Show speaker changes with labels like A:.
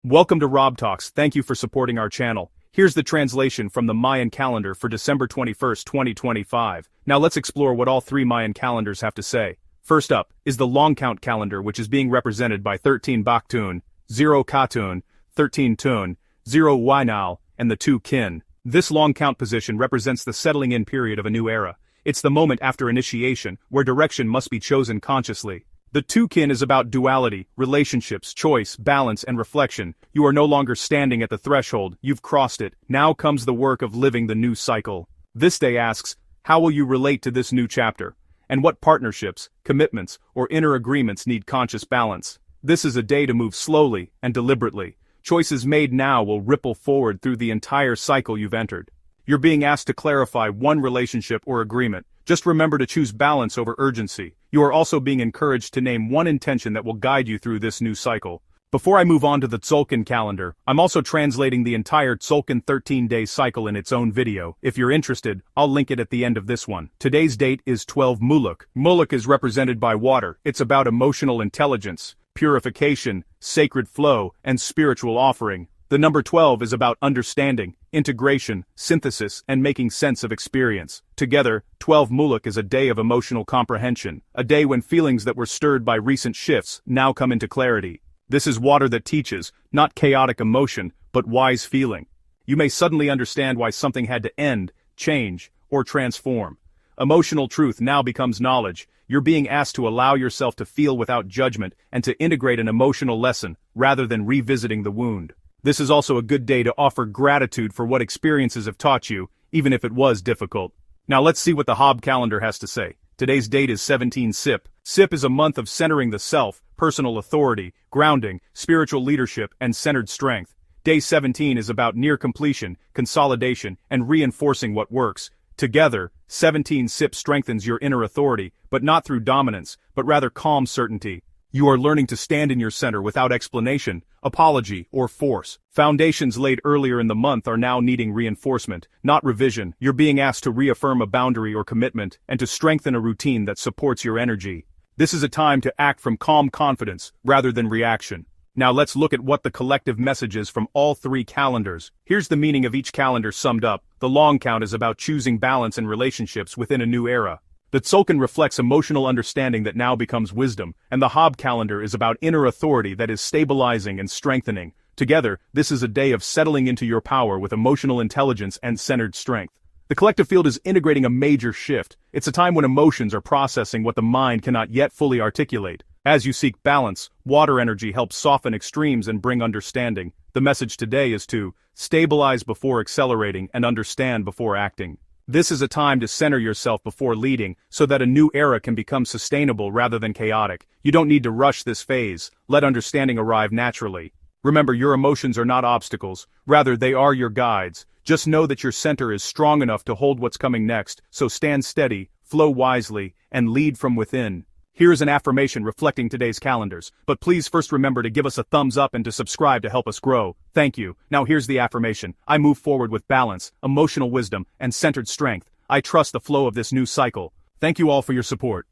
A: Welcome to Rob Talks. Thank you for supporting our channel. Here's the translation from the Mayan calendar for December 21st, 2025. Now let's explore what all three Mayan calendars have to say. First up is the long count calendar, which is being represented by 13 Baktun, 0 Katun, 13 Tun, 0 Wainal, and the 2 Kin. This long count position represents the settling in period of a new era. It's the moment after initiation, where direction must be chosen consciously. The 2 Kin is about duality, relationships, choice, balance, and reflection. You are no longer standing at the threshold, you've crossed it. Now comes the work of living the new cycle. This day asks, how will you relate to this new chapter? And what partnerships, commitments, or inner agreements need conscious balance? This is a day to move slowly and deliberately. Choices made now will ripple forward through the entire cycle you've entered. You're being asked to clarify one relationship or agreement. Just remember to choose balance over urgency. You are also being encouraged to name one intention that will guide you through this new cycle. Before I move on to the Tzolk'in calendar, I'm also translating the entire Tzolk'in 13-day cycle in its own video. If you're interested, I'll link it at the end of this one. Today's date is 12 Muluk. Muluk is represented by water. It's about emotional intelligence, purification, sacred flow, and spiritual offering. The number 12 is about understanding, integration, synthesis, and making sense of experience. Together, 12 Muluk is a day of emotional comprehension, a day when feelings that were stirred by recent shifts now come into clarity. This is water that teaches, not chaotic emotion, but wise feeling. You may suddenly understand why something had to end, change, or transform. Emotional truth now becomes knowledge. You're being asked to allow yourself to feel without judgment and to integrate an emotional lesson, rather than revisiting the wound. This is also a good day to offer gratitude for what experiences have taught you, even if it was difficult. Now let's see what the Hob calendar has to say. Today's date is 17 Sip. Sip is a month of centering the self, personal authority, grounding, spiritual leadership, and centered strength. Day 17 is about near completion, consolidation, and reinforcing what works. Together, 17 Sip strengthens your inner authority, but not through dominance, but rather calm certainty. You are learning to stand in your center without explanation, apology, or force. Foundations laid earlier in the month are now needing reinforcement, not revision. You're being asked to reaffirm a boundary or commitment, and to strengthen a routine that supports your energy. This is a time to act from calm confidence, rather than reaction. Now let's look at what the collective message is from all three calendars. Here's the meaning of each calendar summed up. The long count is about choosing balance in relationships within a new era. The Tzolk'in reflects emotional understanding that now becomes wisdom, and the Hob calendar is about inner authority that is stabilizing and strengthening. Together, this is a day of settling into your power with emotional intelligence and centered strength. The collective field is integrating a major shift. It's a time when emotions are processing what the mind cannot yet fully articulate. As you seek balance, water energy helps soften extremes and bring understanding. The message today is to stabilize before accelerating and understand before acting. This is a time to center yourself before leading, so that a new era can become sustainable rather than chaotic. You don't need to rush this phase. Let understanding arrive naturally. Remember, your emotions are not obstacles. Rather, they are your guides. Just know that your center is strong enough to hold what's coming next, so stand steady, flow wisely, and lead from within. Here is an affirmation reflecting today's calendars, but please first remember to give us a thumbs up and to subscribe to help us grow. Thank you. Now here's the affirmation. I move forward with balance, emotional wisdom, and centered strength. I trust the flow of this new cycle. Thank you all for your support.